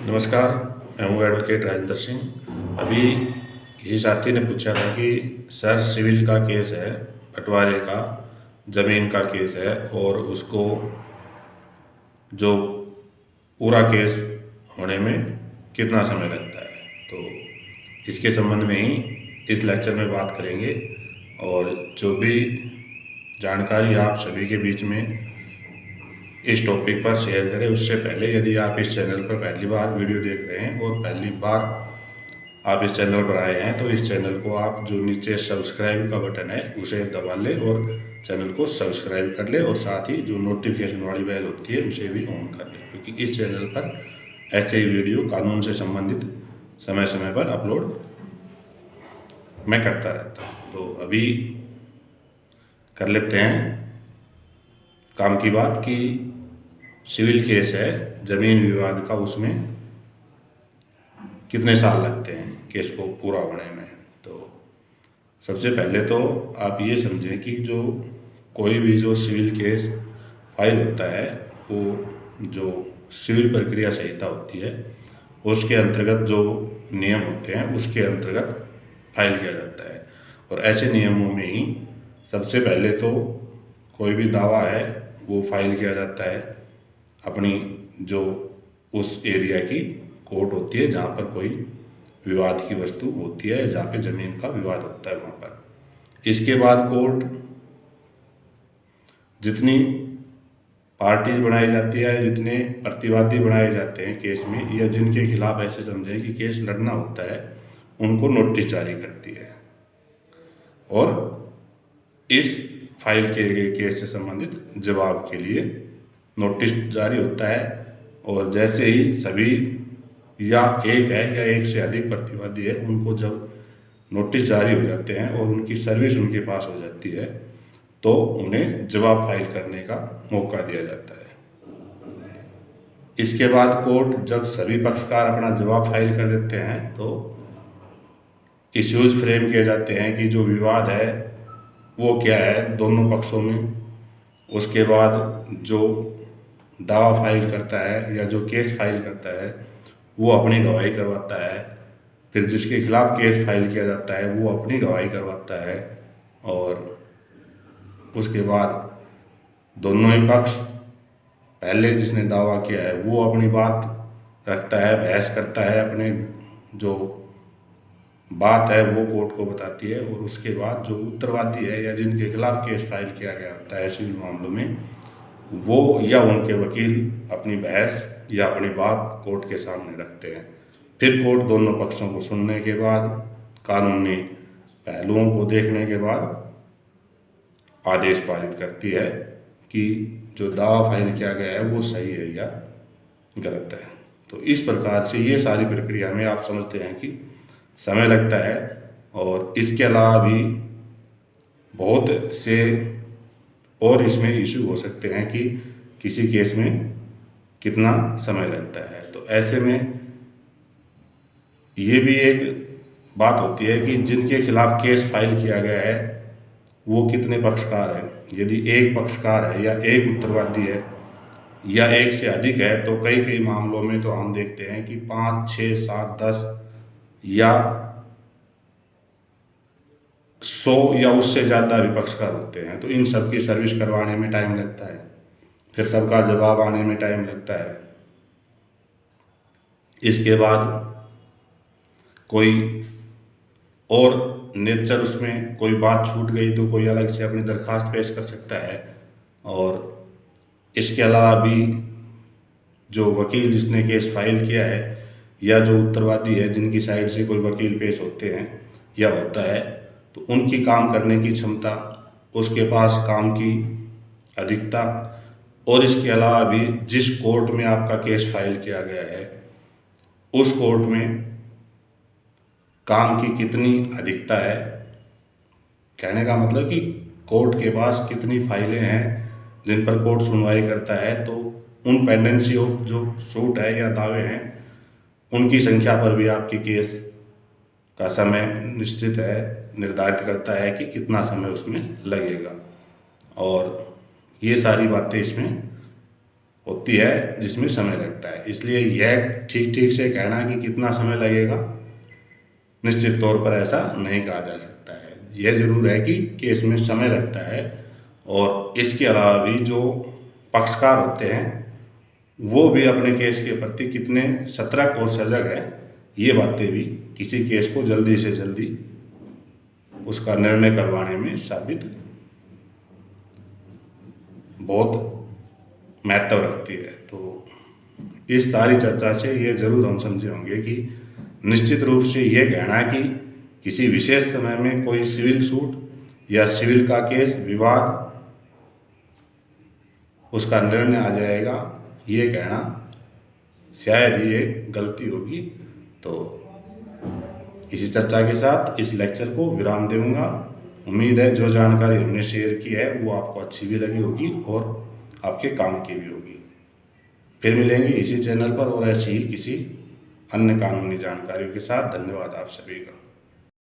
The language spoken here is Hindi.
नमस्कार, मैं हूँ एडवोकेट राजेंद्र सिंह। अभी किसी साथी ने पूछा था कि सर सिविल का केस है, बंटवारे का, ज़मीन का केस है और उसको जो पूरा केस होने में कितना समय लगता है। तो इसके संबंध में ही इस लेक्चर में बात करेंगे और जो भी जानकारी आप सभी के बीच में इस टॉपिक पर शेयर करें। उससे पहले यदि आप इस चैनल पर पहली बार वीडियो देख रहे हैं और पहली बार आप इस चैनल पर आए हैं तो इस चैनल को आप जो नीचे सब्सक्राइब का बटन है उसे दबा लें और चैनल को सब्सक्राइब कर लें और साथ ही जो नोटिफिकेशन वाली बेल होती है उसे भी ऑन कर लें, क्योंकि इस चैनल पर ऐसे ही वीडियो कानून से संबंधित समय समय पर अपलोड मैं करता रहता हूँ। तो अभी कर लेते हैं काम की बात कि सिविल केस है ज़मीन विवाद का, उसमें कितने साल लगते हैं केस को पूरा होने में। तो सबसे पहले तो आप ये समझें कि जो कोई भी जो सिविल केस फाइल होता है वो जो सिविल प्रक्रिया संहिता होती है उसके अंतर्गत जो नियम होते हैं उसके अंतर्गत फाइल किया जाता है। और ऐसे नियमों में ही सबसे पहले तो कोई भी दावा है वो फाइल किया जाता है अपनी जो उस एरिया की कोर्ट होती है जहाँ पर कोई विवाद की वस्तु होती है, जहाँ पे ज़मीन का विवाद होता है वहाँ पर। इसके बाद कोर्ट जितनी पार्टीज बनाई जाती है, जितने प्रतिवादी बनाए जाते हैं केस में, या जिनके खिलाफ ऐसे समझें कि केस लड़ना होता है, उनको नोटिस जारी करती है और इस फाइल किए गए केस से संबंधित जवाब के लिए नोटिस जारी होता है। और जैसे ही सभी या एक है या एक से अधिक प्रतिवादी है उनको जब नोटिस जारी हो जाते हैं और उनकी सर्विस उनके पास हो जाती है तो उन्हें जवाब फाइल करने का मौका दिया जाता है। इसके बाद कोर्ट जब सभी पक्षकार अपना जवाब फाइल कर देते हैं तो इश्यूज फ्रेम किए जाते हैं कि जो विवाद है वो क्या है दोनों पक्षों में। उसके बाद जो दावा फाइल करता है या जो केस फाइल करता है वो अपनी गवाही करवाता है, फिर जिसके खिलाफ केस फाइल किया जाता है वो अपनी गवाही करवाता है और उसके बाद दोनों ही पक्ष, पहले जिसने दावा किया है वो अपनी बात रखता है, बहस करता है, अपने जो बात है वो कोर्ट को बताती है और उसके बाद जो उत्तरवादी है या जिनके खिलाफ केस फाइल किया गया होता है सिविल मामलों में, वो या उनके वकील अपनी बहस या अपनी बात कोर्ट के सामने रखते हैं। फिर कोर्ट दोनों पक्षों को सुनने के बाद, कानूनी पहलुओं को देखने के बाद आदेश पारित करती है कि जो दावा फाइल किया गया है वो सही है या गलत है। तो इस प्रकार से ये सारी प्रक्रिया में आप समझते हैं कि समय लगता है और इसके अलावा भी बहुत से और इसमें इशू हो सकते हैं कि किसी केस में कितना समय लगता है। तो ऐसे में ये भी एक बात होती है कि जिनके खिलाफ केस फाइल किया गया है वो कितने पक्षकार हैं। यदि एक पक्षकार है या एक उत्तरवादी है या एक से अधिक है तो कई कई मामलों में तो हम देखते हैं कि 5, 6, 7, 10 या 100 या उससे ज़्यादा विपक्षकार होते हैं। तो इन सब की सर्विस करवाने में टाइम लगता है, फिर सबका जवाब आने में टाइम लगता है। इसके बाद कोई और नेचर, उसमें कोई बात छूट गई तो कोई अलग से अपनी दरखास्त पेश कर सकता है। और इसके अलावा भी जो वकील जिसने केस फाइल किया है या जो उत्तरवादी है जिनकी साइड से कोई वकील पेश होते हैं या होता है, तो उनकी काम करने की क्षमता, उसके पास काम की अधिकता और इसके अलावा भी जिस कोर्ट में आपका केस फाइल किया गया है उस कोर्ट में काम की कितनी अधिकता है। कहने का मतलब कि कोर्ट के पास कितनी फाइलें हैं जिन पर कोर्ट सुनवाई करता है, तो उन पेंडेंसी ऑफ जो सूट है या दावे हैं उनकी संख्या पर भी आपके केस का समय निश्चित है, निर्धारित करता है कि कितना समय उसमें लगेगा। और ये सारी बातें इसमें होती है जिसमें समय लगता है। इसलिए यह ठीक से कहना कि कितना समय लगेगा निश्चित तौर पर ऐसा नहीं कहा जा सकता है। यह जरूर है कि केस में समय लगता है, और इसके अलावा भी जो पक्षकार होते हैं वो भी अपने केस के प्रति कितने सतर्क और सजग है, ये बातें भी किसी केस को जल्दी से जल्दी उसका निर्णय करवाने में साबित बहुत महत्व रखती है। तो इस सारी चर्चा से ये जरूर हम समझे होंगे कि निश्चित रूप से ये कहना कि किसी विशेष समय में कोई सिविल सूट या सिविल का केस विवाद उसका निर्णय आ जाएगा, ये कहना शायद ये गलती होगी। तो इसी चर्चा के साथ इस लेक्चर को विराम दूंगा। उम्मीद है जो जानकारी हमने शेयर की है वो आपको अच्छी भी लगी होगी और आपके काम की भी होगी। फिर मिलेंगे इसी चैनल पर और ऐसी ही किसी अन्य कानूनी जानकारियों के साथ। धन्यवाद आप सभी का।